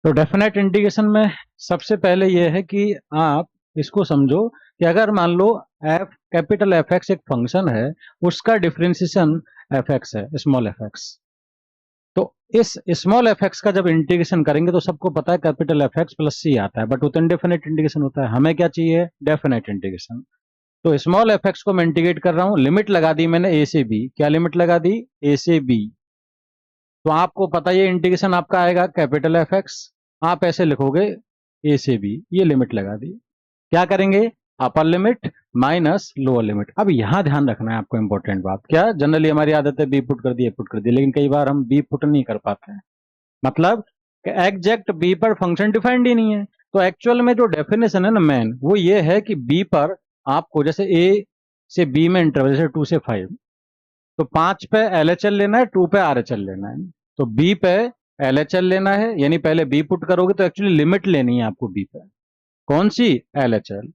तो definite integration में सबसे पहले ये है कि आप इसको समझो कि अगर मान लो एफ कैपिटल एफ एक्स एक फंक्शन है, उसका डिफरेंशिएशन एफ एक्स है, स्मॉल एफ एक्स। तो इस स्मॉल एफ एक्स का जब इंटीग्रेशन करेंगे तो सबको पता है कैपिटल एफ एक्स प्लस सी आता है, बट वो तो इनडेफिनेट इंटीग्रेशन होता है। हमें क्या चाहिए? Definite integration. तो स्मॉल एफ एक्स को मैं इंटीग्रेट कर रहा हूँ, लिमिट लगा दी मैंने ए से बी। क्या लिमिट लगा दी? ए से बी। तो आपको पता है ये इंटीग्रेशन आपका आएगा कैपिटल एफ एक्स, आप ऐसे लिखोगे ए से बी, ये लिमिट लगा दी। क्या करेंगे? Upper limit minus lower limit. अब यहां ध्यान रखना है आपको, इंपॉर्टेंट बात क्या, जनरली हमारी आदत है बी पुट कर दी, ए पुट कर दी, लेकिन कई बार हम बी पुट नहीं कर पाते हैं। मतलब एग्जैक्ट बी पर फंक्शन डिफाइंड ही नहीं है। तो एक्चुअल में जो डेफिनेशन है ना मेन, वो ये है कि बी पर आपको जैसे ए से बी में इंटरवल जैसे 2 से 5, तो 5 पे एल एच एल लेना है, 2 पे आर एच एल लेना है। तो बी पे एल एच एल लेना है, यानी पहले बी पुट करोगे तो एक्चुअली लिमिट लेनी है आपको बी पे। कौन सी? L H L.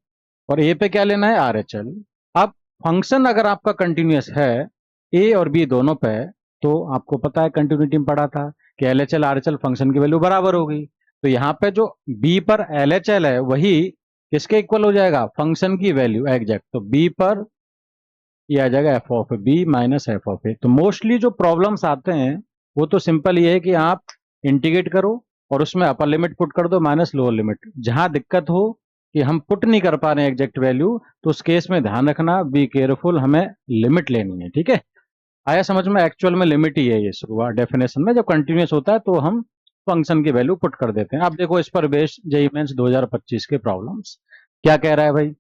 और ए पे क्या लेना है? R H L. अब फंक्शन अगर आपका कंटिन्यूअस है ए और बी दोनों पे, तो आपको पता है कंटिन्यूटी में पढ़ा था कि L H L R H L function की वैल्यू बराबर होगी। तो यहाँ पे जो बी पर एल एच एल है वही किसके इक्वल हो जाएगा? फंक्शन की वैल्यू एग्जैक्ट। तो बी पर ये आ जाएगा F of B minus F of A. तो मोस्टली जो प्रॉब्लम्स आते हैं वो तो सिंपल ये है कि आप इंटीग्रेट करो और उसमें अपर लिमिट पुट कर दो माइनस लोअर लिमिट। जहां दिक्कत हो कि हम पुट नहीं कर पा रहे हैं एग्जैक्ट वैल्यू, तो उस केस में ध्यान रखना, बी केयरफुल, हमें लिमिट लेनी है। ठीक है, आया समझ में? एक्चुअल में लिमिट ही है ये शुरुआत डेफिनेशन में। जब कंटिन्यूस होता है तो हम फंक्शन की वैल्यू पुट कर देते हैं। अब देखो इस पर बेस्ड जेईई मेंस 2025 के प्रॉब्लम्स क्या कह रहा है भाई।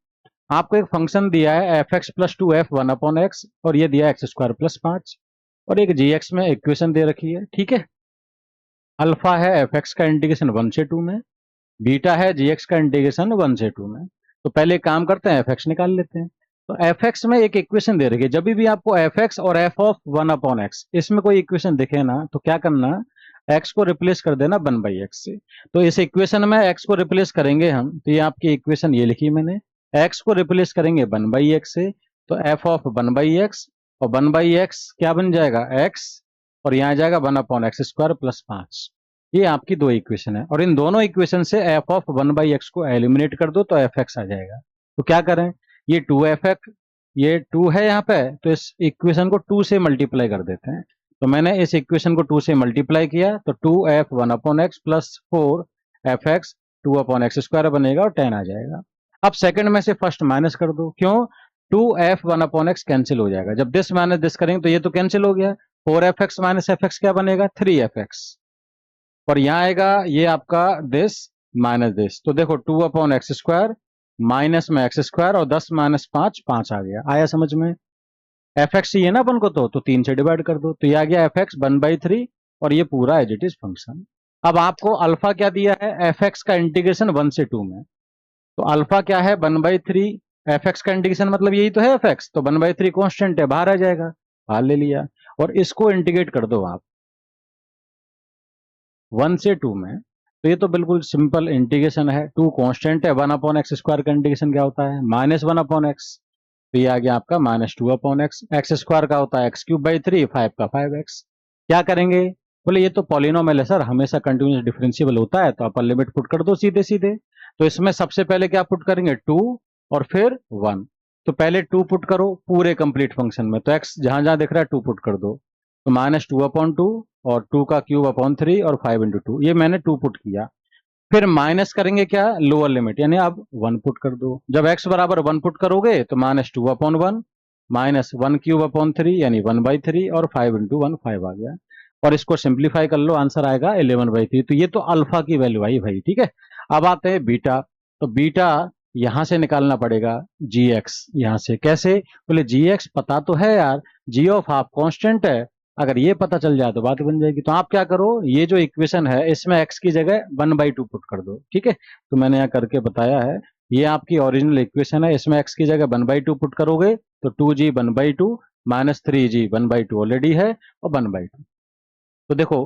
आपको एक फंक्शन दिया है F x plus 2f 1/x, और ये दिया एक्स स्क्वायर प्लस 5, और एक जी एक्स में इक्वेशन दे रखी है। ठीक है, अल्फा है एफ एक्स का इंटीग्रेशन 1 से 2 में, बीटा है जी एक्स का इंटीग्रेशन 1 से 2 में। तो पहले एक काम करते हैं, एफ एक्स निकाल लेते हैं। तो एफ एक्स में एक इक्वेशन दे रखी है, जब भी आपको एफ एक्स और एफ ऑफ 1/x इसमें कोई इक्वेशन दिखे ना, तो क्या करना, एक्स को रिप्लेस कर देना 1/x से। तो इस इक्वेशन में एक्स को रिप्लेस करेंगे हम, तो ये आपकी इक्वेशन ये लिखी मैंने, एक्स को रिप्लेस करेंगे 1/x से, तो एफ ऑफ 1/x, और 1/x क्या बन जाएगा? एक्स, और यहाँ आ जाएगा 1/x² प्लस 5। ये आपकी दो इक्वेशन है, और इन दोनों इक्वेशन से एफ ऑफ 1/x को एलिमिनेट कर दो तो एफ एक्स आ जाएगा। तो क्या करें, ये 2f(x), ये 2 है यहाँ पे, तो इस इक्वेशन को 2 से मल्टीप्लाई कर देते हैं। तो मैंने इस इक्वेशन को 2 से मल्टीप्लाई किया, तो 2f 1/x plus 4f(x) 2/x² बनेगा और 10 आ जाएगा। अब सेकंड में से फर्स्ट माइनस कर दो, क्यों? 2f 1/x कैंसिल हो जाएगा, जब दिस माइनस दिस करेंगे तो ये तो कैंसिल हो गया। 4f(x) माइनस f(x) क्या बनेगा? 3f(x), और यहाँ आएगा ये आपका दिस माइनस दिस। तो देखो 2/x² माइनस में x² और 10 माइनस 5 5 आ गया। आया समझ में? एफ एक्स चाहिए ना अपन को, तो 3 से डिवाइड कर दो, तो ये आ गया एफ एक्स 1/3, और ये पूरा एज इट इज फंक्शन। अब आपको अल्फा क्या दिया है? एफ एक्स का इंटीग्रेशन 1 से 2 में। तो अल्फा क्या है? 1/3। एफ एक्स का इंटीग्रेशन मतलब यही तो है एफ एक्स, तो 1/3 कॉन्स्टेंट है, बाहर आ जाएगा, बाहर ले लिया। और इसको इंटीग्रेट कर दो आप 1 से 2 में, तो ये तो बिल्कुल सिंपल इंटीग्रेशन है। 2 कांस्टेंट है, 1/x² का इंटीग्रेशन क्या होता है? -1/x। तो ये आ गया आपका -2/x। x² का होता है x³ 5 का 5x। क्या करेंगे? बोले ये तो पॉलिनोमियल है सर, हमेशा कंटिन्यूस डिफरेंशिएबल होता है, तो अपर लिमिट पुट कर दो सीधे सीधे। तो इसमें सबसे पहले क्या पुट करेंगे? 2 और फिर 1। तो पहले 2 पुट करो पूरे कंप्लीट फंक्शन में, तो x जहां जहां दिख रहा है 2 पुट कर दो। तो -2/2 और 2 का क्यूब अपॉन 3 और 5 × 2, ये मैंने 2 पुट किया। फिर माइनस करेंगे क्या? लोअर लिमिट, यानी अब 1 पुट कर दो। जब x बराबर 1 पुट करोगे तो -2/1 माइनस 1³ अपॉन 3 यानी 1/3, और 5 × 1 5 आ गया। और इसको सिंप्लीफाई कर लो, आंसर आएगा 11/3। तो ये तो अल्फा की वैल्यू आई भाई। ठीक है, अब आते हैं बीटा। तो बीटा यहां से निकालना पड़ेगा, जी एक्स यहां से। कैसे? बोले जी एक्स पता तो है यार, जी ऑफ हाफ कांस्टेंट है, अगर ये पता चल जाए तो बात बन जाएगी। तो आप क्या करो, ये जो इक्वेशन है इसमें x की जगह 1/2 पुट कर दो। ठीक है, तो मैंने यहाँ करके बताया है, ये आपकी ओरिजिनल इक्वेशन है, इसमें x की जगह 1/2 पुट करोगे तो 2g 1/2 माइनस 3g 1/2 ऑलरेडी है, और 1/2। तो देखो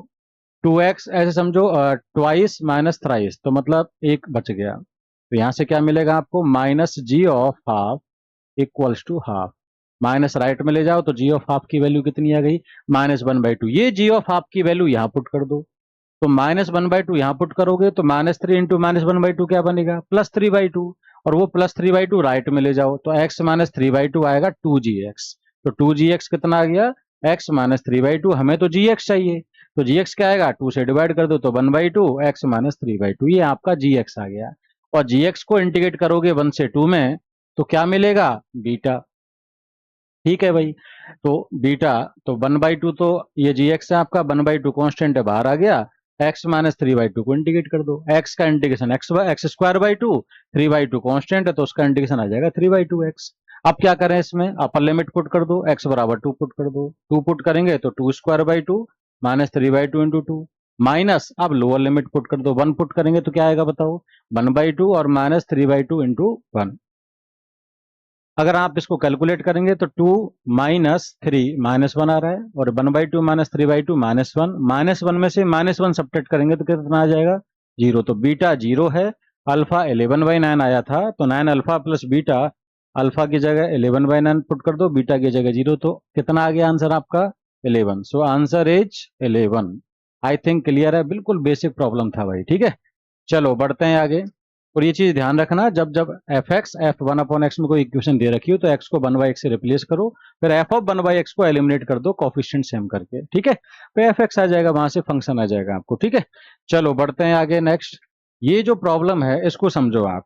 2x ऐसे समझो, ट्वाइस माइनस थ्राइस, तो मतलब एक बच गया। तो यहां से क्या मिलेगा आपको? -g(हाफ) equals to half. Minus right में ले जाओ तो g(हाफ) की वैल्यू कितनी आ गई? -1/2। ये g(हाफ) की वैल्यू यहां पुट कर दो, तो -1/2 यहाँ पुट करोगे तो -3 इंटू -1/2 क्या बनेगा, +3/2, और वो +3/2 राइट में ले जाओ तो x -3/2 आएगा 2gx। तो 2gx कितना आ गया, x -3/2, हमें तो gx चाहिए, तो gx क्या आएगा, 2 से डिवाइड कर दो तो 1/2 x -3/2, ये आपका gx आ गया। और gx को इंटीग्रेट करोगे 1 से 2 में तो क्या मिलेगा, बीटा। ठीक है भाई, तो बीटा, तो 1/2 तो ये gx है आपका, 1/2 कॉन्स्टेंट है बाहर आ गया, x -3/2 को इंटीग्रेट कर दो, x का इंटीग्रेशन x²/2, 3/2 कॉन्स्टेंट है तो उसका इंटीग्रेशन आ जाएगा 3/2x। अब क्या करें, इसमें अपर लिमिट पुट कर दो, x बराबर 2 पुट कर दो, 2 पुट करेंगे तो 2² 2 -3/2 इंटू 2, माइनस अब लोअर लिमिट पुट कर दो, 1 पुट करेंगे तो क्या आएगा बताओ, 1/2 और -3/2 इंटू 1। अगर आप इसको कैलकुलेट करेंगे तो 2 -3 -1 आ रहा है, और 1/2 -3/2 -1, -1 में से -1 सब्ट्रैक्ट करेंगे तो कितना आ जाएगा, 0। तो बीटा 0 है, अल्फा 11/9 आया था, तो 9 अल्फा प्लस बीटा, अल्फा की जगह 11/9 पुट कर दो, बीटा की जगह 0, तो कितना आ गया आंसर आपका, 11। So answer is 11। I think clear है, बिल्कुल बेसिक प्रॉब्लम था भाई। ठीक है, चलो बढ़ते हैं आगे। और ये चीज ध्यान रखना, जब जब f(1/x) में कोई इक्वेशन दे रखी हो तो x को 1/x से रिप्लेस करो, फिर f(1/x) को एलिमिनेट कर दो कोफिशिएंट सेम करके। ठीक है, तो fx आ जाएगा, वहां से फंक्शन आ जाएगा आपको। ठीक है, चलो बढ़ते हैं आगे नेक्स्ट। ये जो प्रॉब्लम है इसको समझो आप।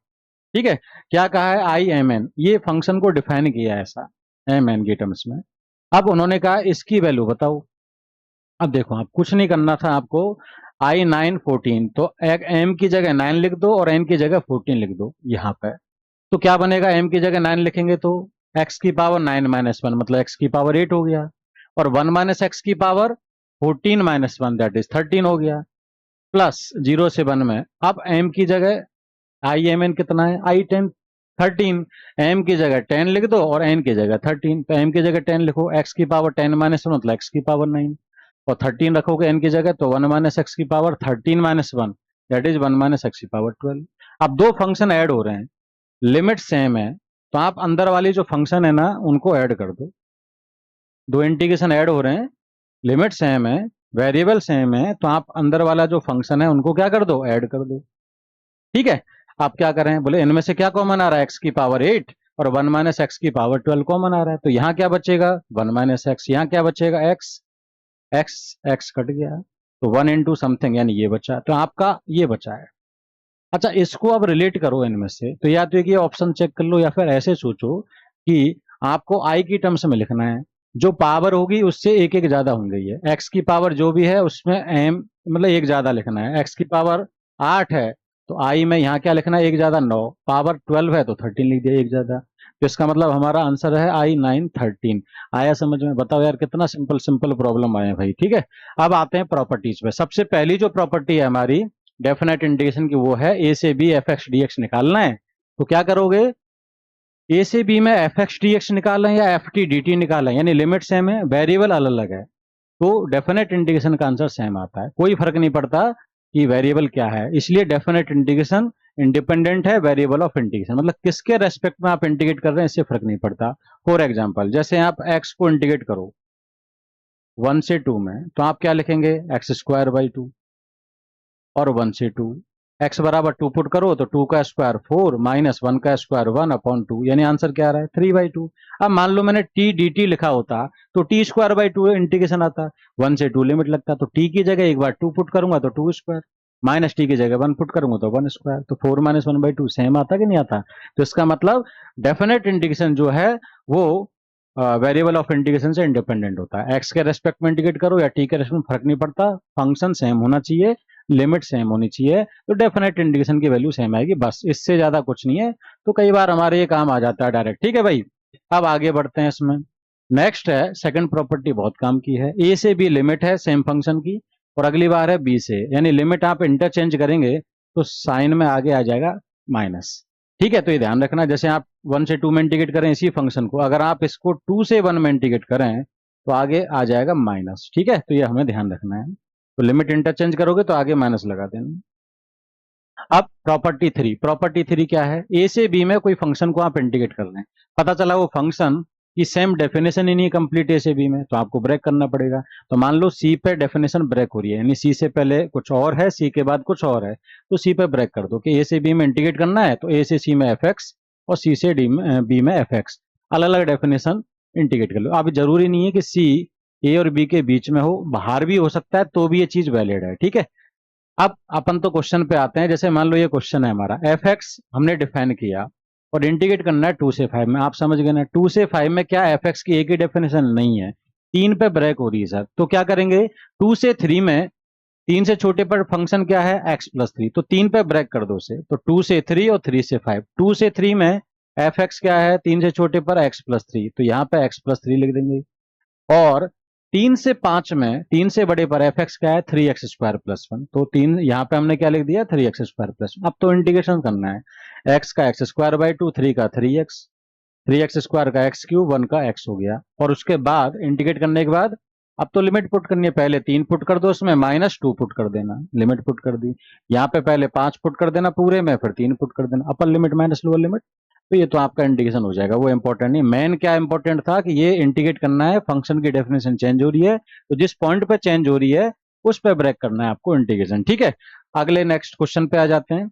ठीक है, क्या कहा है, आई एम एन, ये फंक्शन को डिफाइन किया है ऐसा एम एन के टर्म्स में। अब उन्होंने कहा इसकी वैल्यू बताओ। अब देखो, आप कुछ नहीं करना था आपको, I9 14, तो एक m की जगह 9 लिख दो और n की जगह 14 लिख दो यहाँ पे। तो क्या बनेगा, m की जगह 9 लिखेंगे तो x की पावर 9 - 1 मतलब x की पावर 8 हो गया, और 1 माइनस x की पावर 14 - 1 दैट इज 13 हो गया, प्लस 0 से 1 में। अब m की जगह IMN कितना है, I10 13, m की जगह 10 लिख दो और n की जगह 13, तो m की जगह 10 लिखो, x की पावर 10 - 1 मतलब x की पावर 9, और 13 रखोगे n की जगह तो 1 माइनस एक्स की power 13 - 1 that is 1 minus x की पावर 12। अब दो फंक्शन ऐड हो रहे हैं, लिमिट सेम है, तो आप अंदर वाली जो फंक्शन है ना उनको ऐड कर दो। दो इंटीग्रेशन ऐड हो रहे हैं, लिमिट सेम है, वेरिएबल सेम है, तो आप अंदर वाला जो फंक्शन है उनको क्या कर दो, ऐड कर दो। ठीक है, आप क्या करें, बोले इनमें से क्या कॉमन आ रहा है, एक्स की पावर 8 और 1 माइनस एक्स की पावर 12 कॉमन आ रहा है, तो यहाँ क्या बचेगा, 1 माइनस एक्स, यहाँ क्या बचेगा, एक्स, एक्स एक्स कट गया, तो 1 इंटू समथिंग यानी ये बचा, तो आपका ये बचा है। अच्छा, इसको अब रिलेट करो इनमें से, तो या तो एक ये ऑप्शन चेक कर लो, या फिर ऐसे सोचो कि आपको आई की टर्म्स में लिखना है, जो पावर होगी उससे एक एक ज्यादा होंगे, ये एक्स की पावर जो भी है उसमें एम मतलब एक ज्यादा लिखना है, एक्स की पावर 8 है तो आई में यहाँ क्या लिखना है, एक ज्यादा 9, पावर 12 है तो 13 लिख दिया एक ज्यादा, तो इसका मतलब हमारा आंसर है I9 13। आया समझ में, बताओ यार, कितना सिंपल सिंपल प्रॉब्लम आया भाई। ठीक है, अब आते हैं प्रॉपर्टीज पे। सबसे पहली जो प्रॉपर्टी है हमारी डेफिनेट इंटीग्रेशन की, वो है ए से B F X D X निकालना है, तो क्या करोगे, ए से बी में एफ एक्स डी एक्स निकालें या एफ टी डी टी निकालें, यानी लिमिट सेम है, वेरिएबल अलग अलग है, तो डेफिनेट इंटीग्रेशन का आंसर सेम आता है, कोई फर्क नहीं पड़ता कि वेरिएबल क्या है, इसलिए डेफिनेट इंटीग्रेशन इंडिपेंडेंट है वेरिएबल ऑफ इंटीग्रेशन, मतलब किसके रेस्पेक्ट में आप इंटीग्रेट कर रहे हैं इससे फर्क नहीं पड़ता। फॉर एग्जाम्पल, जैसे आप एक्स को इंटीग्रेट करो 1 से 2 में, तो आप क्या लिखेंगे, x² 2, और 1 से 2, x बराबर 2 पुट करो तो 2 का स्क्वायर 4 माइनस 1 का स्क्वायर 1/2, यानी आंसर क्या आ रहा है, 3/2। अब मान लो मैंने टी डी टी लिखा होता तो t²/2 इंटीग्रेशन आता, 1 से 2 लिमिट लगता, तो t की जगह एक बार 2 पुट करूंगा तो 2 स्क्वायर, माइनस टी की जगह 1 पुट करूंगा तो 1 स्क्वायर, तो 4 - 1/2 सेम आता कि नहीं आता। तो इसका मतलब डेफिनेट इंटीग्रेशन जो है वो वेरिएबल ऑफ इंटीग्रेशन से इंडिपेंडेंट होता है, एक्स के रेस्पेक्ट में इंटीग्रेट करो या टी के रेस्पेक्ट में, फर्क नहीं पड़ता, फंक्शन सेम होना चाहिए, लिमिट सेम होनी चाहिए, तो डेफिनेट इंटीग्रेशन की वैल्यू सेम आएगी, बस इससे ज्यादा कुछ नहीं है। तो कई बार हमारे ये काम आ जाता है डायरेक्ट। ठीक है भाई, अब आगे बढ़ते हैं इसमें। नेक्स्ट है सेकंड प्रॉपर्टी, बहुत काम की है, ए से बी लिमिट है सेम फंक्शन की, और अगली बार है बी से, यानी लिमिट आप इंटरचेंज करेंगे तो साइन में आगे आ जाएगा माइनस। ठीक है, तो ये ध्यान रखना, जैसे आप 1 से 2 में इंटीग्रेट करें इसी फंक्शन को, अगर आप इसको 2 से 1 में इंटीग्रेट करें तो आगे आ जाएगा माइनस। ठीक है, तो ये हमें ध्यान रखना है, तो लिमिट इंटरचेंज करोगे तो आगे माइनस लगा देना। अब प्रॉपर्टी थ्री क्या है, ए से बी में कोई फंक्शन को आप इंटीग्रेट कर लें, पता चला वो फंक्शन कि सेम डेफिनेशन ही नहीं कंप्लीट ए से बी में, तो आपको ब्रेक करना पड़ेगा। तो मान लो सी पे डेफिनेशन ब्रेक हो रही है, यानी सी से पहले कुछ और है, सी के बाद कुछ और है, तो सी पे ब्रेक कर दो कि ए से बी में इंटीग्रेट करना है, तो ए से सी में एफ एक्स और सी से बी में एफ एक्स, अलग अलग डेफिनेशन इंटीग्रेट कर लो। अब जरूरी नहीं है कि सी ए और बी के बीच में हो, बाहर भी हो सकता है, तो भी ये चीज वैलिड है, ठीक है। अब अपन तो क्वेश्चन पे आते हैं। जैसे मान लो ये क्वेश्चन है हमारा, एफ एक्स हमने डिफाइन किया और इंटीग्रेट करना है 2 से 5 में। आप समझ गए ना, 2 से 5 में क्या एफ एक्स की एक ही डेफिनेशन नहीं है, 3 पे ब्रेक हो रही है सर। तो क्या करेंगे, 2 से 3 में 3 से छोटे पर फंक्शन क्या है, एक्स प्लस 3, तो 3 पे ब्रेक कर दो उसे, तो 2 से 3 और 3 से 5। 2 से 3 में एफ एक्स क्या है, 3 से छोटे पर एक्स प्लस 3, तो यहाँ पे एक्स प्लस 3 लिख देंगे। और 3 से 5 में 3 से बड़े पर एफ एक्स क्या है, 3x² प्लस 1, तो 3 यहाँ पे हमने क्या लिख दिया, 3x² प्लस 1। अब तो इंटीग्रेशन करना है, x का x² 2, 3 का 3x, 3x² का x³ 1 का x हो गया। और उसके बाद इंटीग्रेट करने के बाद अब तो लिमिट पुट करनी है, पहले 3 पुट कर दो उसमें, -2 पुट कर देना, लिमिट पुट कर दी। यहाँ पे पहले 5 पुट कर देना पूरे में, फिर 3 पुट कर देना, upper limit minus lower limit. तो ये तो आपका इंटीग्रेशन हो जाएगा, वो इंपॉर्टेंट नहीं। मेन क्या इंपॉर्टेंट था कि ये इंटीग्रेट करना है, फंक्शन की डेफिनेशन चेंज हो रही है, तो जिस पॉइंट पे चेंज हो रही है उस पे ब्रेक करना है आपको इंटीग्रेशन, ठीक है। अगले नेक्स्ट क्वेश्चन पे आ जाते हैं।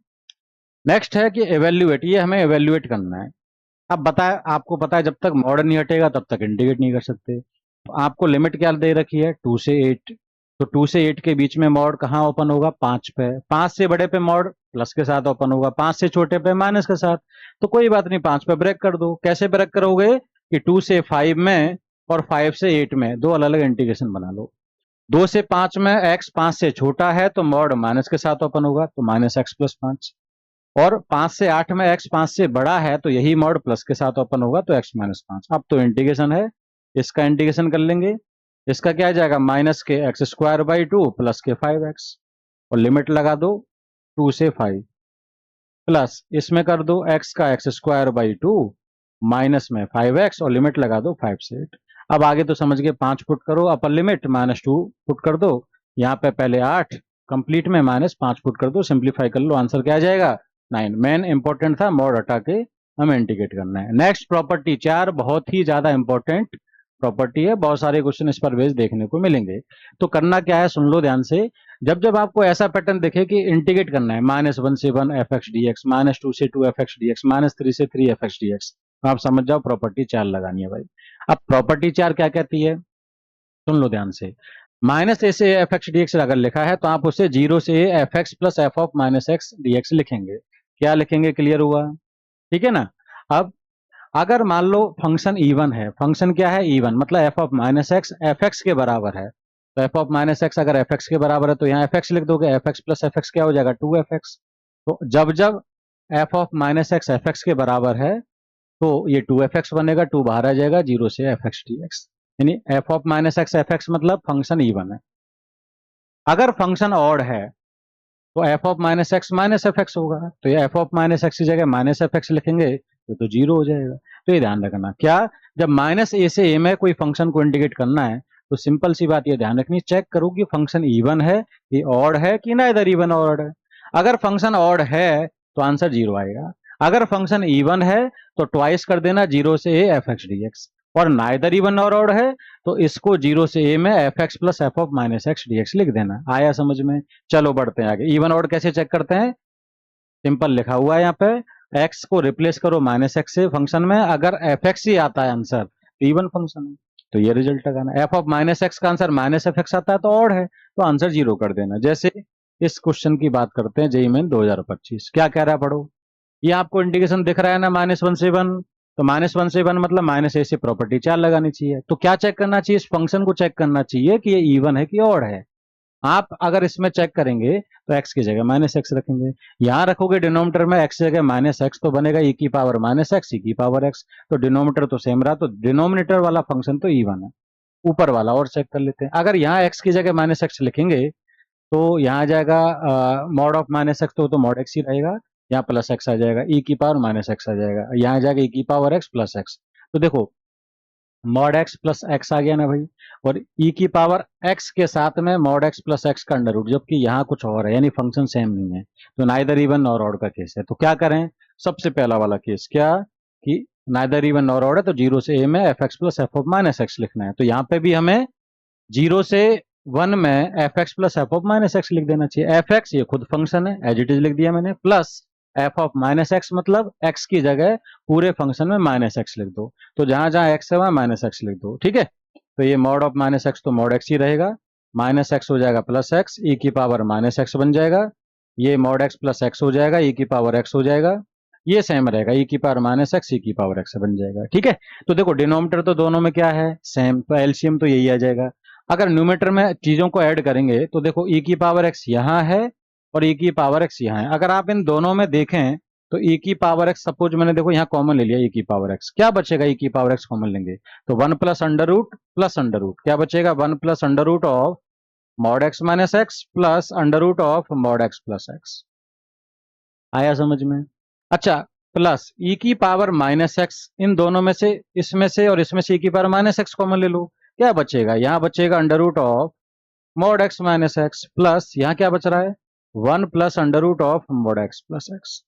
नेक्स्ट है कि एवेल्युएट, ये हमें एवेल्युएट करना है। अब बताए, आपको पता है जब तक मॉड नहीं हटेगा तब तक इंटीग्रेट नहीं कर सकते। तो आपको लिमिट क्या दे रखी है, 2 से 8, तो 2 से 8 के बीच में मॉड कहाँ ओपन होगा, 5 पे। 5 से बड़े पे मॉड प्लस के साथ ओपन होगा, 5 से छोटे पे माइनस के साथ। तो कोई बात नहीं, 5 पे ब्रेक कर दो। कैसे ब्रेक करोगे कि 2 से 5 में और 5 से 8 में दो अलग अलग इंटीग्रेशन बना लो। 2 से 5 में x 5 से छोटा है तो मॉड माइनस के साथ ओपन होगा, तो -x+5। और 5 से 8 में x 5 से बड़ा है तो यही मॉड प्लस के साथ ओपन होगा, तो x-5। अब तो इंटीग्रेशन है, इसका इंटीग्रेशन कर लेंगे। इसका क्या आ जाएगा, माइनस के x² 2 प्लस के 5x, और लिमिट लगा दो 2 से 5, प्लस इसमें कर दो x का x² 2 माइनस में 5x, और लिमिट लगा दो 5 से 8। अब आगे तो समझ गए, 5 पुट करो अपर लिमिट, -2 पुट कर दो, यहाँ पे पहले 8 कंप्लीट में -5 पुट कर दो, सिंप्लीफाई कर लो, आंसर क्या आ जाएगा, 9। मेन इंपॉर्टेंट था, मॉड हटा के हमें इंटीग्रेट करना है। नेक्स्ट प्रॉपर्टी 4, बहुत ही ज्यादा इंपॉर्टेंट प्रॉपर्टी है, बहुत सारे क्वेश्चन इस पर बेस देखने को मिलेंगे। तो करना क्या है, सुन लो ध्यान से। जब जब आपको ऐसा पैटर्न दिखे कि इंटीग्रेट करना है, -1 से 1 एफ एक्स डी एक्स, -2 से 2 एफ एक्स डी एक्स, -3 से 3 एफ एक्स डी एक्स, तो आप समझ जाओ प्रॉपर्टी 4 लगानी है भाई। अब प्रॉपर्टी 4 क्या कहती है, सुन लो ध्यान से। -a से एफ एक्स डी एक्स अगर लिखा है तो आप उसे 0 से F x plus F of -x dx लिखेंगे। क्या लिखेंगे, क्लियर हुआ, ठीक है ना। अब अगर मान लो फंक्शन इवन है, फंक्शन क्या है, इवन, मतलब F of -x F x के बराबर है, तो एफ ऑफ -x अगर एफ एक्स के बराबर है तो यहाँ एफ एक्स लिख दोगे, F x plus F x क्या हो जाएगा, 2f(x). तो जब जब F of -x F x के बराबर है तो ये 2f(x) बनेगा, 2 बाहर आ जाएगा, 0 से एफ एक्स डी एक्स, यानी F of -x F x मतलब फंक्शन इवन है। अगर फंक्शन ऑड है तो F of -x minus F x होगा, तो ये एफ ऑफ -x की जगह -f(x) लिखेंगे तो 0 हो जाएगा। तो ये ध्यान रखना, क्या, जब -a से a में कोई फंक्शन को इंटीग्रेट करना है तो सिंपल सी बात ये ध्यान रखनी, चेक करो कि फंक्शन इवन है कि ऑड है कि ना इधर इवन ऑड है। अगर फंक्शन ऑड है तो आंसर 0 आएगा, अगर फंक्शन इवन है तो ट्वाइस कर देना 0 से a F X D x, और नाइदर इवन और ऑड है तो इसको 0 से a में F x plus F of -x dx लिख देना। आया समझ में। चलो बढ़ते हैं आगे। इवन ऑड कैसे चेक करते हैं, सिंपल लिखा हुआ है यहाँ पे, x को रिप्लेस करो -x से फंक्शन में, अगर एफ एक्स ही आता है आंसर तो इवन फंक्शन है, तो ये रिजल्ट लगाना। एफ ऑफ -x का आंसर -f(x) आता है तो ऑड है, तो आंसर 0 कर देना। जैसे इस क्वेश्चन की बात करते हैं, जेईई मेन 2025, क्या कह रहा है पढ़ो। ये आपको इंडिकेशन दिख रहा है ना, -1 से 1, तो -1 से 1 मतलब -a से प्रॉपर्टी 4 लगानी चाहिए। तो क्या चेक करना चाहिए, इस फंक्शन को चेक करना चाहिए कि ये इवन है कि ऑड है। आप अगर इसमें चेक करेंगे तो x की जगह -x रखेंगे, यहां रखोगे डिनोमिनेटर में x की जगह -x, तो बनेगा e की पावर -x e की पावर x, तो डिनोमिनेटर तो सेम रहा, तो डिनोमिनेटर वाला फंक्शन तो इवन है। ऊपर वाला और चेक कर लेते हैं, अगर यहाँ x की जगह -x लिखेंगे तो यहाँ आ जाएगा मॉड ऑफ -x, तो मॉड x ही रहेगा, यहाँ प्लस x आ जाएगा, e की पावर -x आ जाएगा, यहाँ आ जाएगा e की पावर x प्लस x। तो देखो मॉड x प्लस x आ गया ना भाई, और e की पावर x के साथ में मॉड x प्लस x का अंडर रूट, जबकि यहाँ कुछ और है, यानी फंक्शन सेम नहीं है, तो नाइदर इवन और ऑड का केस है। तो क्या करें, सबसे पहला वाला केस क्या, कि नाइदर इवन नॉर ऑड है, तो 0 से a में F x plus F of minus x लिखना है। तो यहाँ पे भी हमें 0 से 1 में F x plus F of minus X लिख देना चाहिए। एफ एक्स ये खुद फंक्शन है, एज इट इज लिख दिया मैंने, plus F of minus x मतलब एक्स की जगह पूरे फंक्शन में माइनस एक्स लिख दो। तो जहां जहां एक्स है वहां माइनस एक्स लिख दो, ठीक है। तो ये मॉड ऑफ माइनस एक्स तो मॉड एक्स ही रहेगा, माइनस एक्स हो जाएगा प्लस एक्स, ई की पावर माइनस एक्स बन जाएगा। ये मॉड एक्स प्लस एक्स हो जाएगा, ई की पावर एक्स हो जाएगा। ये सेम रहेगा, ई की पावर माइनस एक्स, ई की पावर एक्स बन जाएगा, ठीक है। तो देखो डिनोमिनेटर तो दोनों में क्या है, सेम, तो एलसीएम तो यही आ जाएगा। अगर न्यूमेटर में चीजों को ऐड करेंगे तो देखो ई की पावर एक्स यहाँ है और ई की पावर एक्स यहाँ है। अगर आप इन दोनों में देखें तो ई की पावर एक्स, सपोज मैंने देखो यहाँ कॉमन ले लिया, ई की पावर एक्स, क्या बचेगा, ई की पावर एक्स कॉमन लेंगे तो 1 प्लस अंडर रूट क्या बचेगा, 1 plus under root of mod X minus X plus under root of mod X plus X. आया समझ में? अच्छा, प्लस ई की पावर माइनस एक्स, इन दोनों में से, इसमें से और इसमें से ई की पावर माइनस एक्स कॉमन ले लो, क्या बचेगा, यहां बचेगा under root of mod X minus X, plus यहां क्या बच रहा है, 1 plus under root of mod X plus X.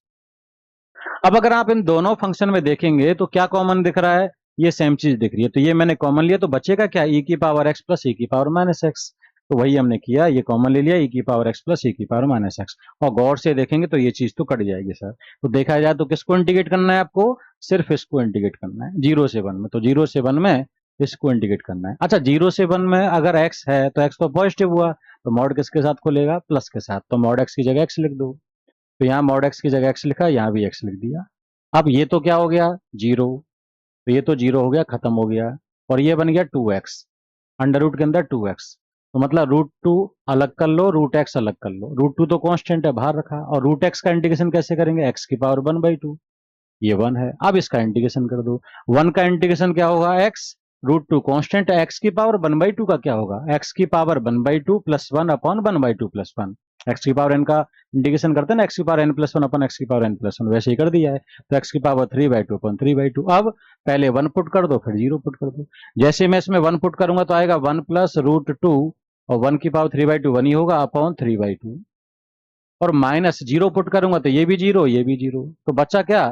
अब अगर आप इन दोनों फंक्शन में देखेंगे तो क्या कॉमन दिख रहा है, ये सेम चीज दिख रही है, तो ये मैंने कॉमन लिया, तो बचेगा क्या, ई की पावर एक्स प्लस ई की पावर माइनस एक्स। तो वही हमने किया, ये कॉमन ले लिया, ई की पावर एक्स प्लस ई की पावर माइनस एक्स। और गौर से देखेंगे तो ये चीज तो कट जाएगी सर। तो देखा जाए तो किसको इंटीग्रेट करना है आपको, सिर्फ इसको इंटीग्रेट करना है 0 से 1 में, तो 0 से 1 में इसको इंटीग्रेट करना है। अच्छा, 0 से 1 में अगर एक्स है तो एक्स तो पॉजिटिव हुआ, तो मॉड किसके साथ खुलेगा, प्लस के साथ, तो मॉड एक्स की जगह एक्स लिख दो। तो यहाँ मॉड एक्स की जगह एक्स लिखा, यहाँ भी एक्स लिख दिया। अब ये तो क्या हो गया, जीरो, तो ये तो जीरो हो गया, खत्म हो गया। और ये बन गया 2x, अंडर रूट के अंदर 2x, तो मतलब रूट टू अलग कर लो, रूट एक्स अलग कर लो, रूट टू तो कांस्टेंट है बाहर रखा, और रूट एक्स का इंटीग्रेशन कैसे करेंगे, एक्स की पावर 1/2, ये 1 है। अब इसका इंटीग्रेशन कर दो, 1 का इंटीग्रेशन क्या होगा, X, root two constant, X की पावर 1/2 का क्या होगा, एक्स की power 1/2 plus 1 upon 1/2 plus 1। X की पावर एन का इंटीग्रेशन करते हैं ना, एक्स की power N plus 1 upon X की पावर एन प्लस 1, वैसे ही कर दिया है। तो एक्स की पावर 3/2 अपॉन 3/2। अब पहले 1 पुट कर दो, फिर 0 पुट कर दो। जैसे मैं इसमें 1 पुट करूंगा तो आएगा 1 प्लस रूट टू, और 1 की पावर 3/2 1 ही होगा, अपॉन 3/2। और माइनस 0 पुट करूंगा तो ये भी 0, ये भी 0, तो बच्चा क्या,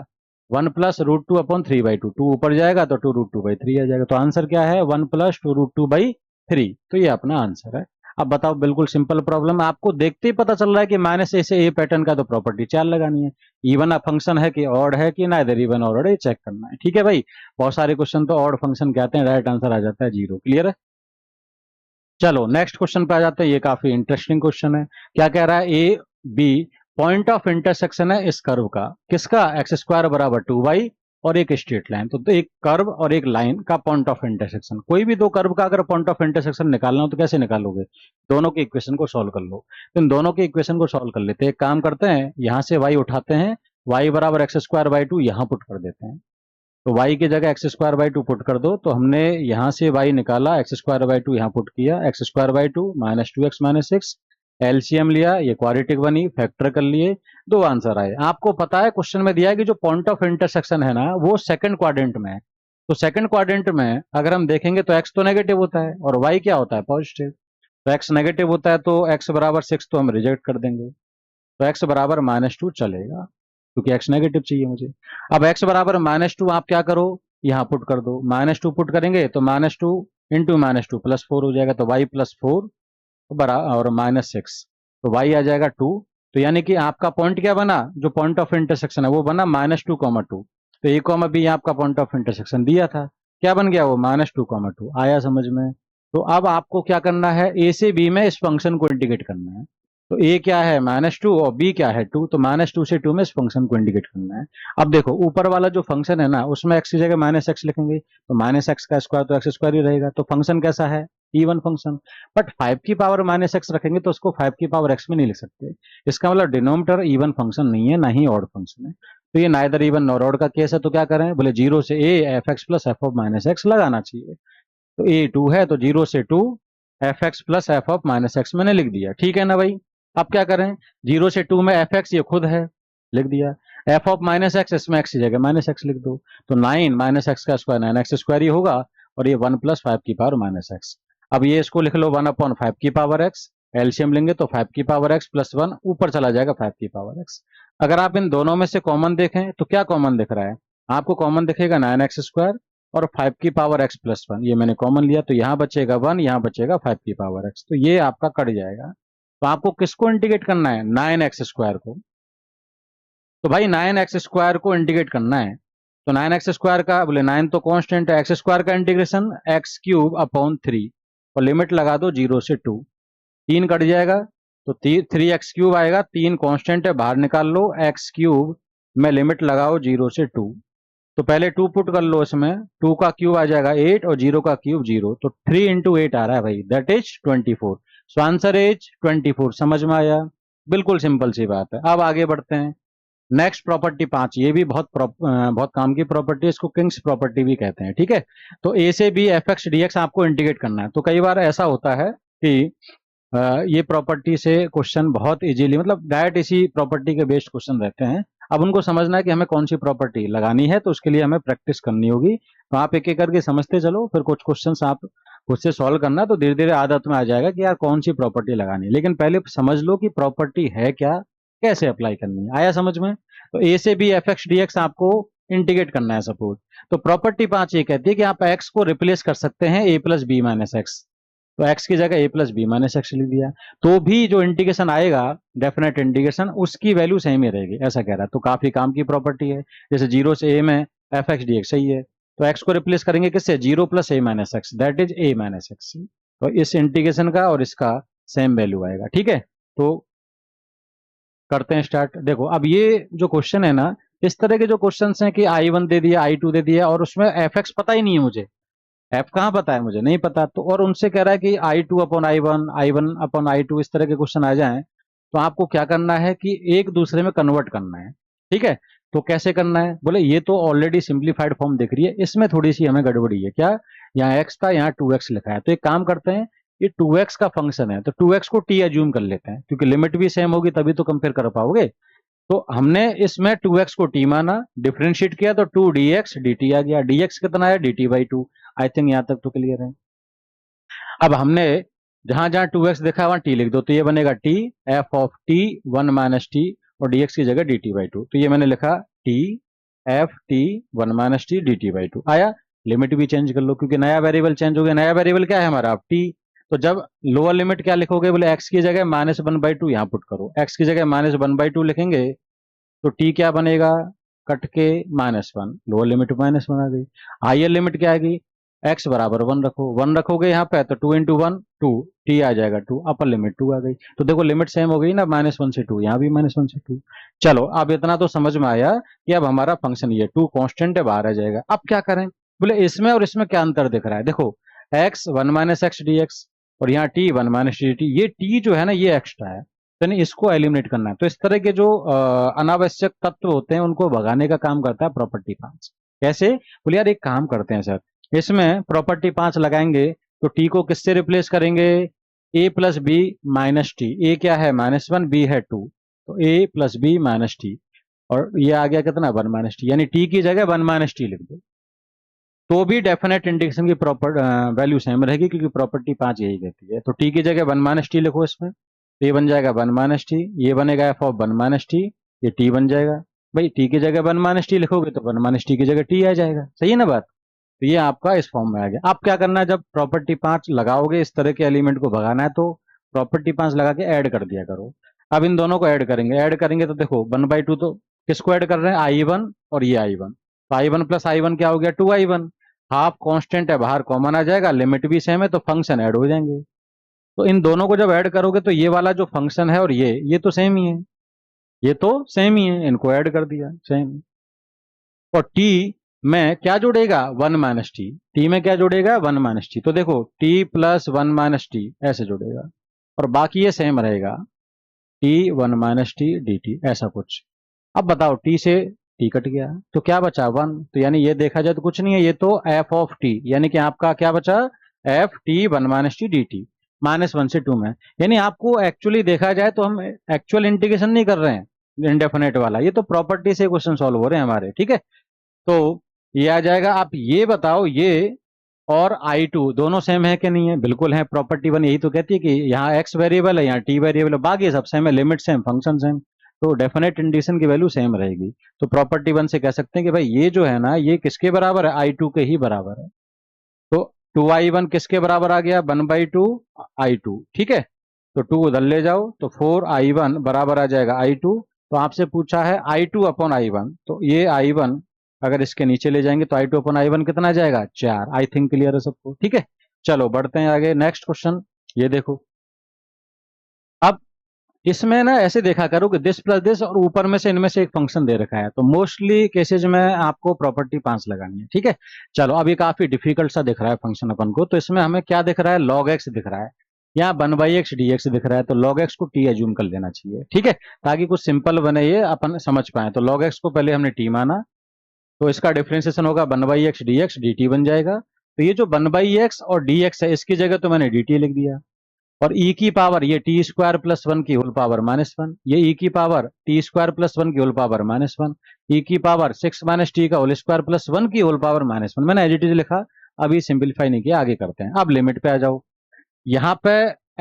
1 plus root two upon 3/2, two ऊपर जाएगा तो 2 रूट 2/3 आ जाएगा। तो आंसर क्या है, 1 प्लस 2 रूट 2/3। तो ये अपना आंसर है। अब बताओ, बिल्कुल सिंपल प्रॉब्लम, आपको देखते ही पता चल रहा है कि माइनस ए से ए पैटर्न का तो प्रॉपर्टी 4 लगानी है। इवन फंक्शन है कि ऑड है कि नाइदर इवन और ऑड है, चेक करना है, ठीक है भाई। बहुत सारे क्वेश्चन तो ऑड फंक्शन के आते हैं, राइट आंसर आ जाता है 0। क्लियर है? चलो नेक्स्ट क्वेश्चन पे आ जाते हैं, ये काफी इंटरेस्टिंग क्वेश्चन है। क्या कह रहा है, A B point of intersection है इस कर्व का, किसका, एक्स स्क्वायर बराबर 2y और एक स्ट्रेट लाइन। तो एक कर्व और एक लाइन का पॉइंट ऑफ इंटरसेक्शन, कोई भी दो कर्व का अगर पॉइंट ऑफ इंटरसेक्शन निकालना हो तो कैसे निकालोगे, दोनों के इक्वेशन को सॉल्व कर लो। तो इन दोनों के इक्वेशन को सॉल्व कर लेते हैं। एक काम करते हैं, यहां से y उठाते हैं, y बराबर एक्स स्क्वायर बाई 2 यहां पुट कर देते हैं। तो y की जगह एक्स स्क्वायर बाई 2 पुट कर दो, तो हमने यहां से y निकाला, एक्स स्क्वायर बाई 2 यहां पुट किया, x square by 2 minus 2x minus 6, LCM लिया, ये क्वाड्रेटिक बनी, फैक्टर कर लिए, दो आंसर आए। आपको पता है क्वेश्चन में दिया है कि जो पॉइंट ऑफ इंटरसेक्शन है ना वो सेकंड क्वाड्रेंट में है। तो सेकंड क्वाड्रेंट में अगर हम देखेंगे तो x तो नेगेटिव होता है और y क्या होता है, पॉजिटिव। तो x नेगेटिव होता है तो x बराबर 6 तो हम रिजेक्ट कर देंगे, तो x बराबर -2 चलेगा, क्योंकि x नेगेटिव चाहिए मुझे। अब x बराबर -2 आप क्या करो, यहाँ पुट कर दो, -2 पुट करेंगे तो -2 इंटू -2 +4 हो जाएगा, तो y +4 और -6, तो y आ जाएगा 2। तो यानी कि आपका पॉइंट क्या बना, जो पॉइंट ऑफ इंटरसेक्शन है वो बना -2, तो ए कॉमा बी आपका पॉइंट ऑफ इंटरसेक्शन दिया था, क्या बन गया वो, -2, आया समझ में। तो अब आपको क्या करना है, ए से बी में इस फंक्शन को इंटीग्रेट करना है। तो ए क्या है, -2 और बी क्या है 2, तो -2 से 2 में इस फंक्शन को इंटीग्रेट करना है। अब देखो ऊपर वाला जो फंक्शन है ना उसमें x की जगह -x लिखेंगे, तो -x का स्क्वायर तो x स्क्वायर ही रहेगा, तो फंक्शन कैसा है, इवन फंक्शन। बट 5 की पावर -x रखेंगे तो उसको 5 की पावर x में नहीं लिख सकते, इसका मतलब डिनोमिनेटर इवन फंक्शन नहीं है, ना ही ऑड फंक्शन है। तो ये नाइदर इवन नॉर ऑड का केस है, तो क्या करें, बोले 0 से a F x plus F of -x लगाना चाहिए। तो a 2 है तो 0 से 2 F x plus F of -x मैंने लिख दिया, ठीक है ना भाई। अब क्या करें, 0 से 2 में एफ एक्स ये खुद है, लिख दिया, एफ ऑफ -x इसमें x की जगह -x लिख दो, तो 9 -x का स्क्वायर 9x स्क्वायर ही होगा, और ये 1 प्लस 5 की पावर -x। अब ये इसको लिख लो 1/5 की पावर x, एलसीएम लेंगे तो 5 की पावर x प्लस 1 ऊपर चला जाएगा 5 की पावर x। अगर आप इन दोनों में से कॉमन देखें तो क्या कॉमन दिख रहा है, आपको कॉमन दिखेगा 9x² और 5 की पावर x प्लस 1, ये मैंने कॉमन लिया, तो यहाँ बचेगा 1, यहाँ बचेगा 5 की पावर x, तो ये आपका कट जाएगा। तो आपको किसको इंटीग्रेट करना है? 9x² को। तो भाई 9x² को इंटीग्रेट करना है, तो 9x² का बोले 9 तो कांस्टेंट है, x² का इंटीग्रेशन x³/3 और लिमिट लगा दो 0 से 2, 3 कट जाएगा तो 3x³ आएगा, 3 कांस्टेंट है बाहर निकाल लो, x³ में लिमिट लगाओ 0 से 2, तो पहले 2 पुट कर लो, इसमें 2 का क्यूब आ जाएगा 8 और 0 का क्यूब 0, तो 3 इंटू 8 आ रहा है भाई, that is 24। So answer is 24। समझ में आया? बिल्कुल सिंपल सी बात है। अब आगे बढ़ते हैं। नेक्स्ट प्रॉपर्टी 5, ये भी बहुत काम की प्रॉपर्टी है, इसको किंग्स प्रॉपर्टी भी कहते हैं, ठीक है। तो ए से बी fx dx आपको इंटीग्रेट करना है। तो कई बार ऐसा होता है कि ये प्रॉपर्टी से क्वेश्चन बहुत इजीली, मतलब डायरेक्ट इसी प्रॉपर्टी के बेस्ड क्वेश्चन रहते हैं। अब उनको समझना है कि हमें कौन सी प्रॉपर्टी लगानी है, तो उसके लिए हमें प्रैक्टिस करनी होगी। तो आप एक एक करके समझते चलो, फिर कुछ क्वेश्चंस आप खुद से सॉल्व करना, तो धीरे धीरे आदत में आ जाएगा कि यार कौन सी प्रॉपर्टी लगानी है। लेकिन पहले समझ लो कि प्रॉपर्टी है क्या, कैसे अप्लाई करनी है। आया समझ में? तो ए से बी fx dx आपको इंटीग्रेट करना है सपोज। तो प्रॉपर्टी 5 ये कहती है कि आप x को रिप्लेस कर सकते हैं a plus B minus X, तो x की जगह a plus B minus X लिख दिया, तो भी जो इंटीग्रेशन आएगा डेफिनेट इंटीग्रेशन, उसकी वैल्यू सेम ही रहेगी, ऐसा कह रहा है। तो काफी काम की प्रॉपर्टी है। जैसे 0 से a में fx dx सही है, तो x को रिप्लेस करेंगे किससे? 0 plus a minus x, that is a minus X. तो इस इंटीग्रेशन का और इसका सेम वैल्यू आएगा, ठीक है। तो करते हैं स्टार्ट। देखो अब ये जो क्वेश्चन है ना, इस तरह के जो क्वेश्चन हैं कि I1 दे दिया, I2 दे दिया और उसमें fx पता ही नहीं है मुझे, एफ कहाँ पता है मुझे, नहीं पता, तो और उनसे कह रहा है कि I2/I1, I1/I2 इस तरह के क्वेश्चन आ जाएं, तो आपको क्या करना है कि एक दूसरे में कन्वर्ट करना है, ठीक है। तो कैसे करना है? बोले ये तो ऑलरेडी सिंप्लीफाइड फॉर्म दिख रही है, इसमें थोड़ी सी हमें गड़बड़ी है। क्या? यहाँ x था, यहाँ 2x लिखा है, तो एक काम करते हैं, ये 2x का फंक्शन है, तो 2x को t एज्यूम कर लेते हैं, क्योंकि लिमिट भी सेम होगी तभी तो कंपेयर कर पाओगे। तो हमने इसमें 2x को t माना, डिफरेंशिएट किया तो 2 dx dt आ गया, dx कितना है? dt/2। आई थिंक यहां तक तो क्लियर है। अब हमने जहां जहां 2x देखा वहां t लिख दो, तो ये बनेगा t f(t) 1 माइनस टी और dx की जगह dt/2, तो ये मैंने लिखा t f(t) 1 minus T dt/2 आया। लिमिट भी चेंज कर लो, क्योंकि नया वेरिएबल चेंज हो गया। नया वेरिएबल क्या है हमारा? t। तो जब लोअर लिमिट क्या लिखोगे? बोले x की जगह -1/2 यहां पुट करो, x की जगह -1/2 लिखेंगे तो t क्या बनेगा? कट के -1, लोअर लिमिट -1 आ गई। हायर लिमिट क्या आएगी? x बराबर 1 रखो, 1 रखोगे यहाँ पे तो 2 इंटू 1 2, t आ जाएगा 2, अपर लिमिट 2 आ गई। तो देखो लिमिट सेम हो गई ना, -1 से 2, यहाँ भी -1 से 2। चलो अब इतना तो समझ में आया कि अब हमारा फंक्शन ये 2 कांस्टेंट है, बाहर आ जाएगा। अब क्या करें? बोले इसमें और इसमें क्या अंतर दिख रहा है? देखो x 1 माइनस एक्स dx और यहाँ t 1 माइनस dt, ये t जो है ना ये एक्स्ट्रा है, तो नहीं इसको एलिमिनेट करना है। तो इस तरह के जो अनावश्यक तत्व होते हैं उनको भगाने का काम करता है प्रॉपर्टी 5। कैसे? बोले यार एक काम करते हैं सर, इसमें प्रॉपर्टी 5 लगाएंगे तो टी को किससे रिप्लेस करेंगे? A plus B minus T. ए क्या है? -1, बी है 2, तो ए प्लस बी माइनस टी, और ये आ गया कितना? 1 माइनस टी, यानी टी की जगह 1 माइनस टी लिख दो, तो भी डेफिनेट इंटीग्रेशन की प्रॉपर वैल्यू सेम रहेगी, क्योंकि प्रॉपर्टी 5 यही कहती है। तो टी की जगह 1 माइनस टी लिखो इसमें, तो ये बन जाएगा 1 माइनस टी, ये बनेगा एफ ऑफ 1 माइनस टी, ये टी बन जाएगा। भाई टी की जगह 1 माइनस टी लिखोगे तो 1 माइनस टी की जगह टी आ जाएगा, सही है ना बात? तो ये आपका इस फॉर्म में आ गया। अब क्या करना है? जब प्रॉपर्टी 5 लगाओगे, इस तरह के एलिमेंट को भगाना है, तो प्रॉपर्टी 5 लगा के ऐड कर दिया करो। अब इन दोनों को ऐड करेंगे तो देखो 1/2, तो किसको ऐड कर रहे हैं? I1 और ये I1, तो I1 प्लस I1 क्या हो गया? 2I1। हाफ कांस्टेंट है, बाहर कॉमन आ जाएगा, लिमिट भी सेम है, तो फंक्शन ऐड हो जाएंगे। तो इन दोनों को जब ऐड करोगे तो ये वाला जो फंक्शन है और ये तो सेम ही है, ये तो सेम ही है, इनको ऐड कर दिया सेम। और टी में क्या जुड़ेगा? 1 माइनस टी, टी में क्या जुड़ेगा? 1 माइनस टी, तो देखो टी प्लस 1 माइनस टी ऐसे जुड़ेगा, और बाकी ये सेम रहेगा, T 1 minus T D T, ऐसा कुछ। अब बताओ टी से टी कट गया तो क्या बचा? 1। तो यानी ये देखा जाए तो कुछ नहीं है, ये तो एफ ऑफ टी, यानी कि आपका क्या बचा? F T 1 minus T D T, -1 से 2 में। यानी आपको एक्चुअली देखा जाए तो हम एक्चुअल इंटीग्रेशन नहीं कर रहे हैं इंडेफिनेट वाला, ये तो प्रॉपर्टी से क्वेश्चन सॉल्व हो रहे हैं हमारे, ठीक है। तो ये आ जाएगा। आप ये बताओ ये और I2 दोनों सेम है कि नहीं है? बिल्कुल है। प्रॉपर्टी 1 यही तो कहती है कि यहाँ x वेरिएबल है, यहाँ t वेरिएबल है, बाकी सब सेम है, लिमिट सेम, फंक्शन सेम। तो डेफिनेट इंडिकेशन की वैल्यू सेम रहेगी। तो प्रॉपर्टी 1 से कह सकते हैं कि भाई ये जो है ना, ये किसके बराबर है, I2 के ही बराबर है। तो 2i1 किसके बराबर आ गया, 1/2 I2, ठीक है। तो 2 उधर ले जाओ तो 4i1 बराबर आ जाएगा I2। तो आपसे पूछा है I2 अपॉन I1, तो ये I1 अगर इसके नीचे ले जाएंगे तो I2 अपॉन I1 कितना आ जाएगा, 4। आई थिंक क्लियर है सबको, ठीक है। चलो बढ़ते हैं आगे, नेक्स्ट क्वेश्चन ये देखो। अब इसमें ना ऐसे देखा करो कि दिस प्लस दिस और ऊपर में से इनमें से एक फंक्शन दे रखा है, तो मोस्टली केसेज में आपको प्रॉपर्टी 5 लगानी है, ठीक है। चलो अब ये काफी डिफिकल्ट सा दिख रहा है फंक्शन अपन को, तो इसमें हमें क्या दिख रहा है, log x दिख रहा है। यहाँ 1/x dx दिख रहा है, तो log x को t एज्यूम कर लेना चाहिए, ठीक है, ताकि कुछ सिंपल बने, ये अपन समझ पाए। तो log x को पहले हमने t माना, तो इसका डिफरेंशिएशन होगा 1/x dx, dt बन जाएगा। तो ये जो 1/x और dx है, इसकी जगह तो मैंने dt लिख दिया। और e की पावर ये टी स्क्वायर प्लस 1 की होल पावर -1, ये e की पावर टी स्क्वायर प्लस 1 की होल पावर -1, e की पावर 6 माइनस टी का होल स्क्वायर प्लस 1 की होल पावर -1। मैंने एज इट इज लिखा, अभी सिंप्लीफाई नहीं किया, आगे करते हैं। अब लिमिट पे आ जाओ, यहाँ पे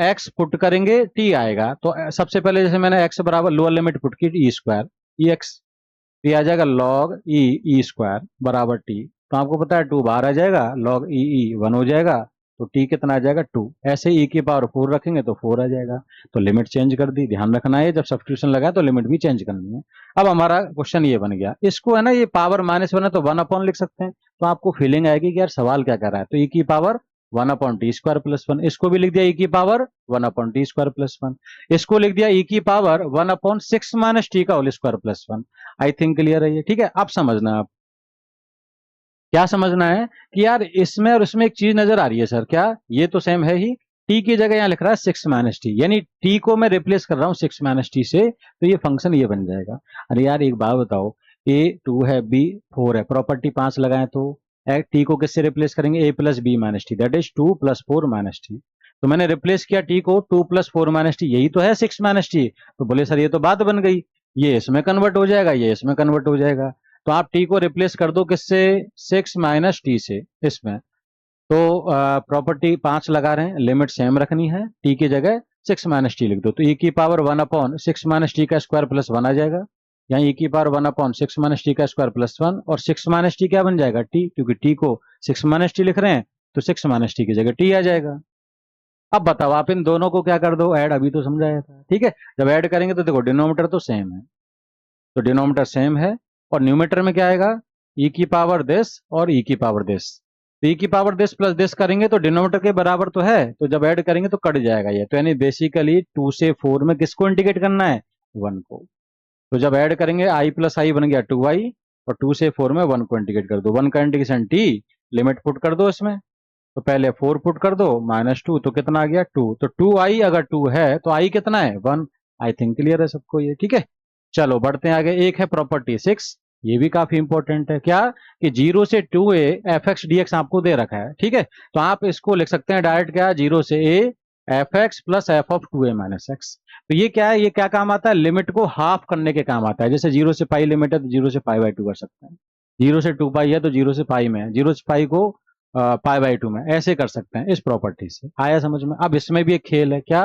x पुट करेंगे t आएगा, तो सबसे पहले जैसे मैंने x बराबर लोअर लिमिट पुट की ई स्क्वायर ई एक्स, तो ये आ जाएगा log ई स्क्वायर बराबर टी। तो आपको पता है 2 बाहर आ जाएगा, log ई 1 हो जाएगा, तो t कितना आ जाएगा 2। ऐसे e की पावर 4 रखेंगे तो 4 आ जाएगा। तो लिमिट चेंज कर दी, ध्यान रखना है जब सब्स्टिट्यूशन लगाए तो लिमिट भी चेंज करनी है। अब हमारा क्वेश्चन ये बन गया, इसको है ना, ये पावर -1 है तो 1 अपॉन लिख सकते हैं। तो आपको फीलिंग आएगी कि यार सवाल क्या कर रहा है, तो e की power 1 upon T square plus 1, इसको भी लिख दिया e की power 1 upon T square plus 1, इसको लिख दिया e की पावर 1 अपॉन 6 माइनस टी का whole square plus 1। I think clear है ये, ठीक है। अब समझना, आप क्या समझना है कि यार इसमें और इसमें एक चीज नजर आ रही है सर, क्या ये तो सेम है ही, टी की जगह यहाँ लिख रहा है 6 माइनस टी, यानी टी को मैं रिप्लेस कर रहा हूँ 6 माइनस टी से, तो ये फंक्शन ये बन जाएगा। अरे यार एक बात बताओ, ए 2 है, बी 4 है, प्रॉपर्टी 5 लगाए तो टी को किससे रिप्लेस करेंगे, A plus B minus T, that is 2 + 4 minus T. तो मैंने रिप्लेस किया टी को 2 + 4 माइनस टी, यही तो है 6 माइनस टी। तो बोले सर ये तो बात बन गई, ये इसमें कन्वर्ट हो जाएगा, ये इसमें कन्वर्ट हो जाएगा। तो आप टी को रिप्लेस कर दो किससे, 6 माइनस टी से इसमें। तो प्रॉपर्टी 5 लगा रहे हैं, लिमिट सेम रखनी है, टी की जगह 6 माइनस टी लिख दो, तो ई की पावर 1 अपॉन 6 माइनस टी का स्क्वायर प्लस 1 आ जाएगा। यहाँ ई की पावर 1 अपॉन 6 माइनस टी का स्क्वायर प्लस 1, और 6 माइनस टी क्या बन जाएगा, टी, क्योंकि टी को 6 माइनस टी लिख रहे हैं, तो 6 माइनस टी की जगह टी आ जाएगा। अब बताओ आप इन दोनों को क्या कर दो, ऐड, अभी तो समझाया था, ठीक है। जब ऐड करेंगे तो देखो डिनोमीटर तो सेम है, तो डिनोमीटर सेम है, और न्यूमेटर में क्या आएगा, ई की पावर दिस और ई की पावर दिस। तो ई की पावर दिस प्लस दिस करेंगे तो डिनोमीटर के बराबर तो है, तो जब ऐड करेंगे तो कट जाएगा ये, तो यानी बेसिकली 2 से 4 में किसको इंटीग्रेट करना है, 1 को। तो जब ऐड करेंगे आई प्लस आई बन गया 2i, और 2 से 4 में 1 को इंटीग्रेट कर दो, 1 का इंटीग्रेशन टी, लिमिट पुट कर दो इसमें, तो पहले 4 पुट कर दो -2, तो कितना आ गया 2। तो 2i अगर 2 है तो i कितना है 1। आई थिंक क्लियर है सबको ये, ठीक है। चलो बढ़ते हैं आगे, एक है प्रॉपर्टी 6, ये भी काफी इंपॉर्टेंट है, क्या कि 0 से 2a fx dx आपको दे रखा है, ठीक है। तो आप इसको लिख सकते हैं डायरेक्ट, क्या 0 से a fx plus f of 2a minus X. तो ये क्या है, ये क्या काम आता है, लिमिट को हाफ करने के काम आता है। जैसे 0 से पाई लिमिट है तो 0 से पाई/2 कर सकते हैं, 0 से 2 पाई है तो 0 से पाई में, 0 से पाई को पाई/2 में, ऐसे कर सकते हैं इस प्रॉपर्टी से। आया समझ में। अब इसमें भी एक खेल है, क्या,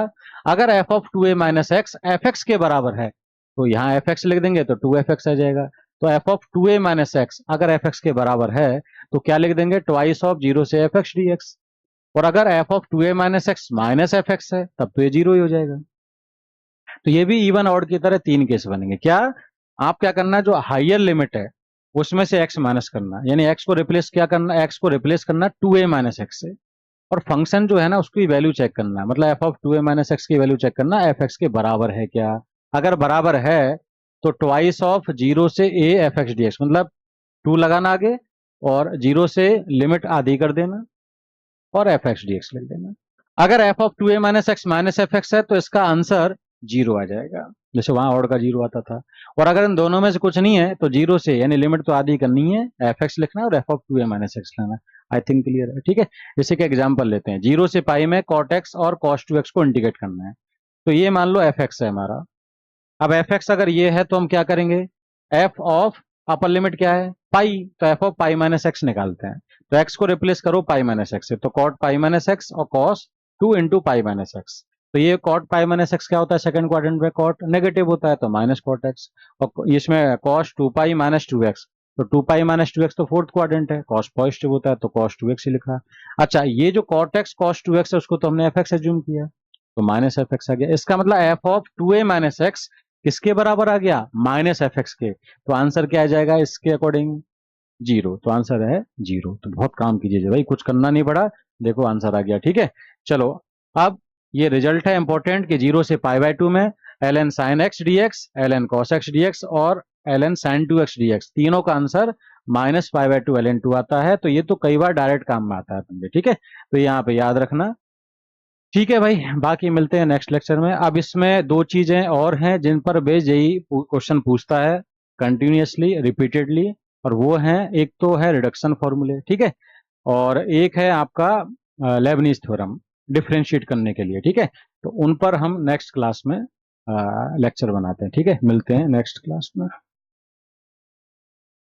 अगर f of 2a minus x fx के बराबर है, तो यहाँ fx लिख देंगे तो 2fx आ जाएगा। तो f of 2a minus x अगर fx के बराबर है तो क्या लिख देंगे, ट्वाइस ऑफ 0 से fx dx। और अगर f of 2a minus x minus fx है तब तो ये 0 ही हो जाएगा। तो ये भी इवन ऑड की तरह 3 केस बनेंगे। क्या, आप क्या करना, जो हाइयर लिमिट है उसमें से x माइनस करना, यानी x को रिप्लेस क्या करना, x को रिप्लेस करना 2a माइनस एक्स से, और फंक्शन जो है ना उसकी वैल्यू चेक करना, मतलब f of 2a minus x की वैल्यू चेक करना, fx के बराबर है क्या। अगर बराबर है तो ट्वाइस ऑफ 0 से a fx dx, मतलब 2 लगाना आगे, और 0 से लिमिट आधी कर देना, और fx dx लिख देना। अगर f of 2a minus x minus fx है तो इसका आंसर 0 आ जाएगा, जैसे वहां ऑड का 0 आता था। और अगर इन दोनों में से कुछ नहीं है तो 0 से, यानी लिमिट तो आधी करनी है, fx लिखना है और f of 2a minus x लेना है। आई थिंक क्लियर है, ठीक है। जैसे कि एग्जांपल लेते हैं, 0 से पाई में cot x और cos 2x को इंटीग्रेट करना है, तो ये मान लो fx है हमारा। अब fx अगर ये है तो हम क्या करेंगे, f ऑफ अपर लिमिट क्या है, पाई, तो f of pi minus x निकालते हैं। तो x को रिप्लेस करो पाई माइनस एक्स से, तो cot पाई माइनस एक्स और cos 2 into pi minus X. तो ये cot पाई माइनस एक्स क्या होता है सेकंड क्वाड्रेंट में? cot नेगेटिव होता है तो माइनस cot एक्स, और इसमें cos 2 पाई माइनस 2x, तो 2 पाई माइनस 2x तो फोर्थ क्वाड्रेंट है, cos पॉजिटिव होता है तो cos 2x ही लिखा। अच्छा, ये जो cot x cos 2x है उसको तो हमने fx एज्यूम किया, तो माइनस fx आ गया। इसका मतलब f of 2a minus x किसके बराबर आ गया? माइनस fx के। तो आंसर क्या आ जाएगा इसके अकॉर्डिंग? जीरो। तो आंसर है जीरो। तो बहुत काम कीजिए भाई, कुछ करना नहीं पड़ा, देखो आंसर आ गया। ठीक है, चलो अब ये रिजल्ट है इंपॉर्टेंट कि 0 से पाई बाय 2 में ln sin x dx, ln cos x dx और ln sin 2x dx तीनों का answer minus pi by 2 ln 2 आता है। तो ये तो कई बार डायरेक्ट काम में आता है समझे। ठीक है, तो यहाँ पे याद रखना। ठीक है भाई, बाकी मिलते हैं नेक्स्ट लेक्चर में। अब इसमें दो चीजें और हैं जिन पर बेस यही क्वेश्चन पूछता है कंटिन्यूअसली रिपीटेडली, और वो हैं, एक तो है रिडक्शन फॉर्मूले, ठीक है, और एक है आपका लेबनीज थ्योरम डिफरेंशिएट करने के लिए। ठीक है, तो उन पर हम नेक्स्ट क्लास में लेक्चर बनाते हैं। ठीक है, मिलते हैं नेक्स्ट क्लास में।